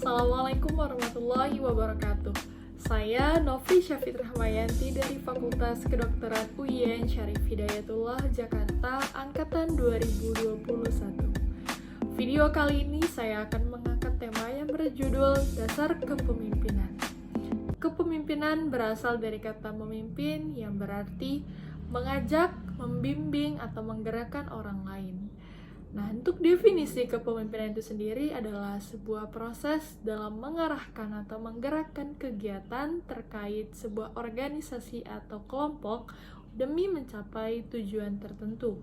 Assalamualaikum warahmatullahi wabarakatuh. Saya Novi Syafid Rahmayanti dari Fakultas Kedokteran UIN Syarif Hidayatullah Jakarta Angkatan 2021. Video kali ini saya akan mengangkat tema yang berjudul Dasar Kepemimpinan. Kepemimpinan berasal dari kata memimpin yang berarti mengajak, membimbing, atau menggerakkan orang lain. Nah, untuk definisi kepemimpinan itu sendiri adalah sebuah proses dalam mengarahkan atau menggerakkan kegiatan terkait sebuah organisasi atau kelompok demi mencapai tujuan tertentu.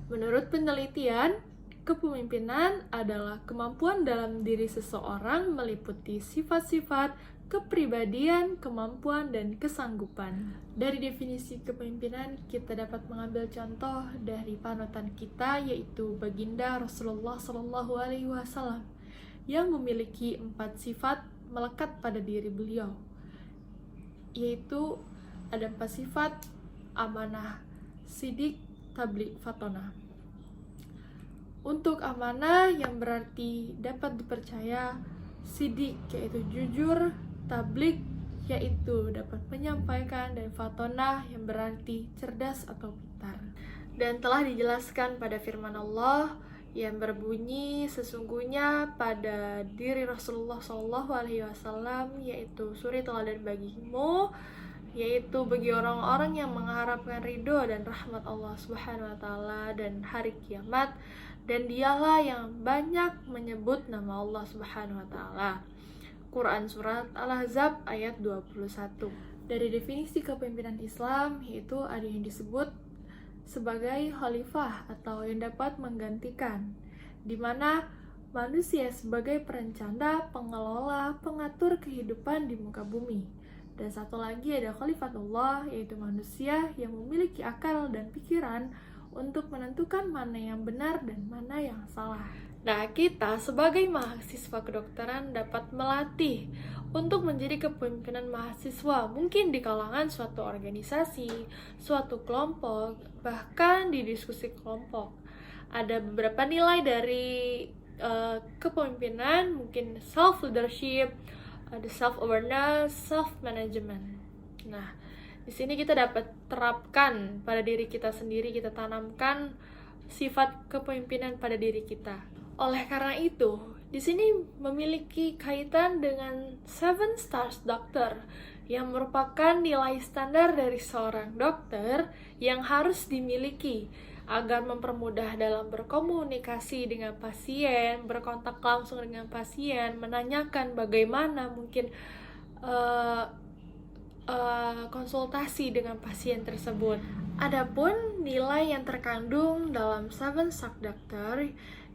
Menurut penelitian, kepemimpinan adalah kemampuan dalam diri seseorang meliputi sifat-sifat, kepribadian, kemampuan, dan kesanggupan. Dari definisi kepemimpinan, kita dapat mengambil contoh dari panutan kita, yaitu Baginda Rasulullah SAW, yang memiliki 4 sifat melekat pada diri beliau, yaitu ada 4 sifat: amanah, sidik, tablik, fatonah. Untuk amanah yang berarti dapat dipercaya, sidik yaitu jujur, tablik yaitu dapat menyampaikan, dan fatonah yang berarti cerdas atau pintar. Dan telah dijelaskan pada firman Allah yang berbunyi, sesungguhnya pada diri Rasulullah SAW, yaitu suri teladan bagimu, yaitu bagi orang-orang yang mengharapkan ridho dan rahmat Allah Subhanahu wa Ta'ala dan hari kiamat, dan dialah yang banyak menyebut nama Allah Subhanahu wa Ta'ala. Quran Surat Al-Ahzab ayat 21. Dari definisi kepemimpinan Islam, yaitu ada yang disebut sebagai khalifah atau yang dapat menggantikan, di mana manusia sebagai perencana, pengelola, pengatur kehidupan di muka bumi. Dan satu lagi ada khalifatullah, yaitu manusia yang memiliki akal dan pikiran untuk menentukan mana yang benar dan mana yang salah. Nah, kita sebagai mahasiswa kedokteran dapat melatih untuk menjadi kepemimpinan mahasiswa, mungkin di kalangan suatu organisasi, suatu kelompok, bahkan di diskusi kelompok. Ada beberapa nilai dari kepemimpinan, mungkin self-leadership, ada self-awareness, self-management. Nah, di sini kita dapat terapkan pada diri kita sendiri, kita tanamkan sifat kepemimpinan pada diri kita. Oleh karena itu, di sini memiliki kaitan dengan 7 Stars Doctor, yang merupakan nilai standar dari seorang dokter yang harus dimiliki agar mempermudah dalam berkomunikasi dengan pasien, berkontak langsung dengan pasien, menanyakan bagaimana mungkin konsultasi dengan pasien tersebut. Adapun nilai yang terkandung dalam 7 Stars Doctor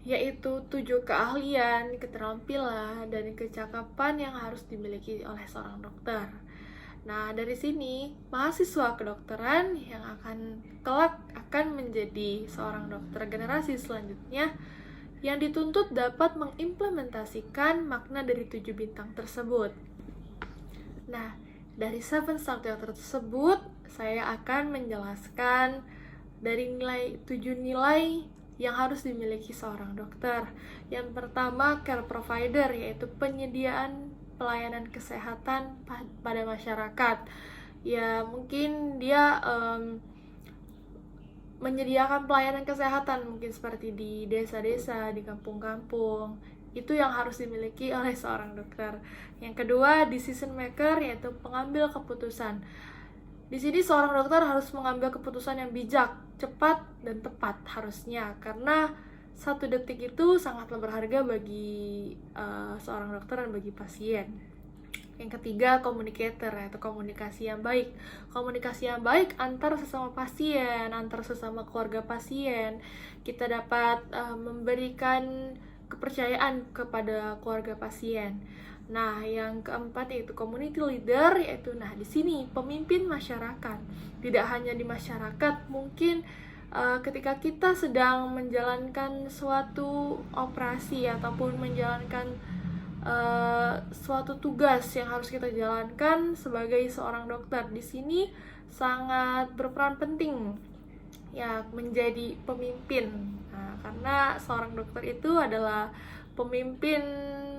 yaitu 7 keahlian, keterampilan, dan kecakapan yang harus dimiliki oleh seorang dokter. Nah, dari sini mahasiswa kedokteran yang kelak akan menjadi seorang dokter generasi selanjutnya yang dituntut dapat mengimplementasikan makna dari 7 bintang tersebut. Nah, dari 7 Stars Doctor tersebut, saya akan menjelaskan dari 7 nilai yang harus dimiliki seorang dokter. Yang pertama, care provider, yaitu penyediaan pelayanan kesehatan pada masyarakat. Ya, mungkin dia menyediakan pelayanan kesehatan mungkin seperti di desa-desa, di kampung-kampung. Itu yang harus dimiliki oleh seorang dokter. Yang kedua, decision maker, yaitu pengambil keputusan. Di sini seorang dokter harus mengambil keputusan yang bijak, cepat, dan tepat harusnya, karena 1 detik itu sangatlah berharga bagi seorang dokter dan bagi pasien. Yang ketiga, communicator, yaitu komunikasi yang baik. Komunikasi yang baik antar sesama pasien, antar sesama keluarga pasien. Kita dapat memberikan kepercayaan kepada keluarga pasien. Nah, yang keempat yaitu community leader, yaitu di sini pemimpin masyarakat. Tidak hanya di masyarakat, mungkin ketika kita sedang menjalankan suatu operasi ataupun menjalankan suatu tugas yang harus kita jalankan sebagai seorang dokter, di sini sangat berperan penting ya menjadi pemimpin. Nah, karena seorang dokter itu adalah pemimpin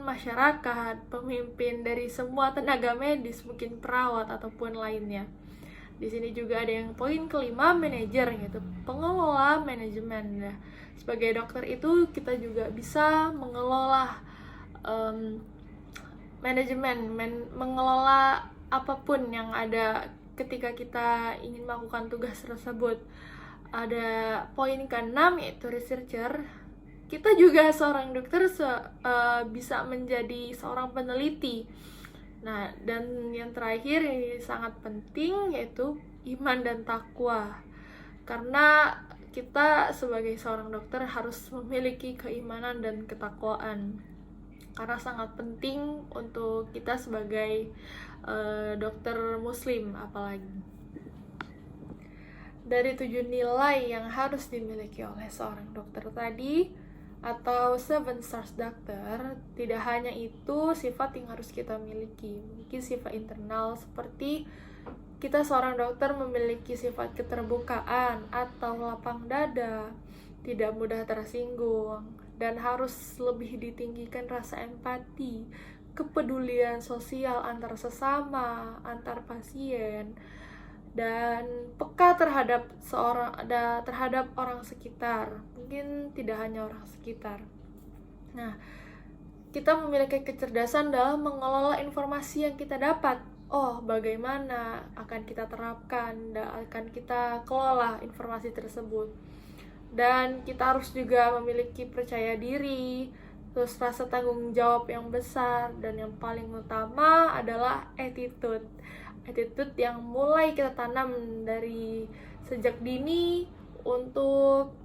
masyarakat, pemimpin dari semua tenaga medis, mungkin perawat ataupun lainnya. Di sini juga ada yang poin kelima, manajer, yaitu pengelola manajemen. Nah, sebagai dokter itu kita juga bisa mengelola manajemen, mengelola apapun yang ada ketika kita ingin melakukan tugas tersebut. Ada poin ke-6 yaitu researcher. Kita juga seorang dokter bisa menjadi seorang peneliti. Nah, dan yang terakhir ini sangat penting yaitu iman dan takwa. Karena kita sebagai seorang dokter harus memiliki keimanan dan ketakwaan. Karena sangat penting untuk kita sebagai dokter muslim apalagi. Dari 7 nilai yang harus dimiliki oleh seorang dokter tadi atau 7 stars doctor, tidak hanya itu sifat yang harus kita miliki. Mungkin sifat internal seperti kita seorang dokter memiliki sifat keterbukaan atau lapang dada, tidak mudah tersinggung, dan harus lebih ditinggikan rasa empati, kepedulian sosial antar sesama, antar pasien, dan peka terhadap orang sekitar. Mungkin tidak hanya orang sekitar. Nah, kita memiliki kecerdasan dalam mengelola informasi yang kita dapat. Oh, bagaimana akan kita terapkan dan akan kita kelola informasi tersebut. Dan kita harus juga memiliki percaya diri, terus rasa tanggung jawab yang besar, dan yang paling utama adalah attitude yang mulai kita tanam dari sejak dini untuk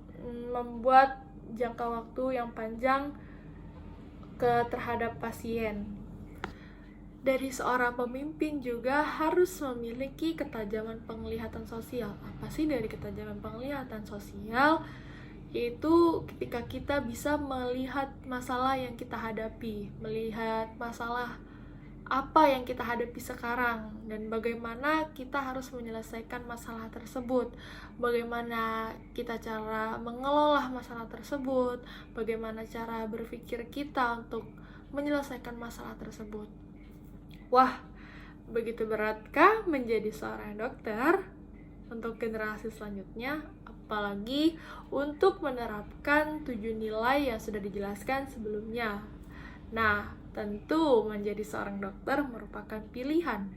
membuat jangka waktu yang panjang terhadap pasien. Dari seorang pemimpin juga harus memiliki ketajaman penglihatan sosial. Apa sih dari ketajaman penglihatan sosial? Yaitu ketika kita bisa melihat masalah yang kita hadapi, melihat masalah apa yang kita hadapi sekarang, dan bagaimana kita harus menyelesaikan masalah tersebut, bagaimana kita cara mengelola masalah tersebut, bagaimana cara berpikir kita untuk menyelesaikan masalah tersebut. Wah, begitu beratkah menjadi seorang dokter untuk generasi selanjutnya, apalagi untuk menerapkan 7 nilai yang sudah dijelaskan sebelumnya. Nah, tentu menjadi seorang dokter merupakan pilihan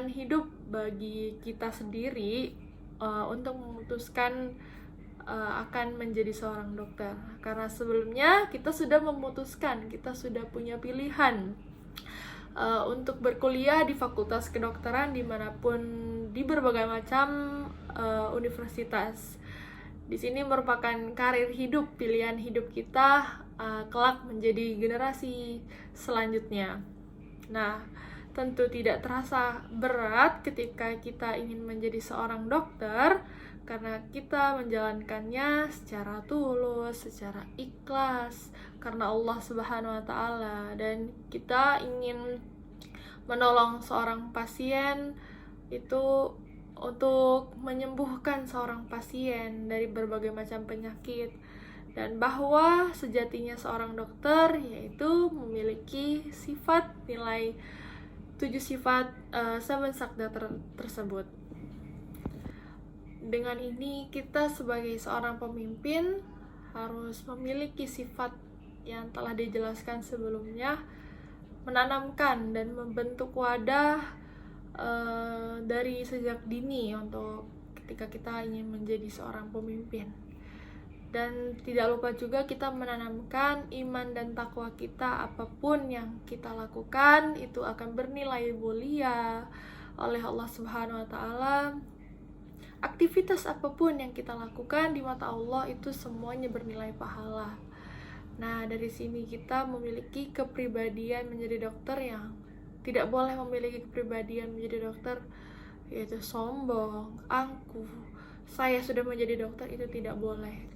hidup bagi kita sendiri untuk memutuskan akan menjadi seorang dokter. Karena sebelumnya kita sudah memutuskan, kita sudah punya pilihan untuk berkuliah di fakultas kedokteran dimanapun, di berbagai macam universitas. Di sini merupakan karir hidup, pilihan hidup kita kelak menjadi generasi selanjutnya. Nah, tentu tidak terasa berat ketika kita ingin menjadi seorang dokter karena kita menjalankannya secara tulus, secara ikhlas karena Allah Subhanahu wa taala, dan kita ingin menolong seorang pasien itu untuk menyembuhkan seorang pasien dari berbagai macam penyakit, dan bahwa sejatinya seorang dokter yaitu memiliki sifat nilai 7 sifat 7 sakda tersebut. Dengan ini kita sebagai seorang pemimpin harus memiliki sifat yang telah dijelaskan sebelumnya, menanamkan dan membentuk wadah dari sejak dini untuk ketika kita ingin menjadi seorang pemimpin. Dan tidak lupa juga kita menanamkan iman dan takwa kita, apapun yang kita lakukan itu akan bernilai mulia oleh Allah Subhanahu wa taala. Aktivitas apapun yang kita lakukan di mata Allah itu semuanya bernilai pahala. Nah, dari sini kita memiliki kepribadian menjadi dokter yang tidak boleh memiliki kepribadian menjadi dokter yaitu sombong, angkuh. Saya sudah menjadi dokter, itu tidak boleh.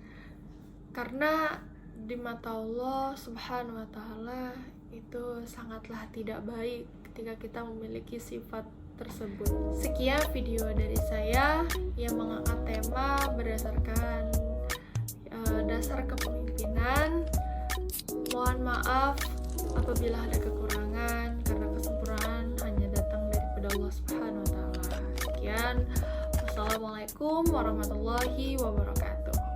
Karena di mata Allah Subhanahu wa taala itu sangatlah tidak baik ketika kita memiliki sifat tersebut. Sekian video dari saya yang mengangkat tema berdasarkan dasar kepemimpinan. Mohon maaf apabila ada kekurangan, karena kesempurnaan hanya datang daripada Allah Subhanahu wa taala. Sekian. Wassalamualaikum warahmatullahi wabarakatuh.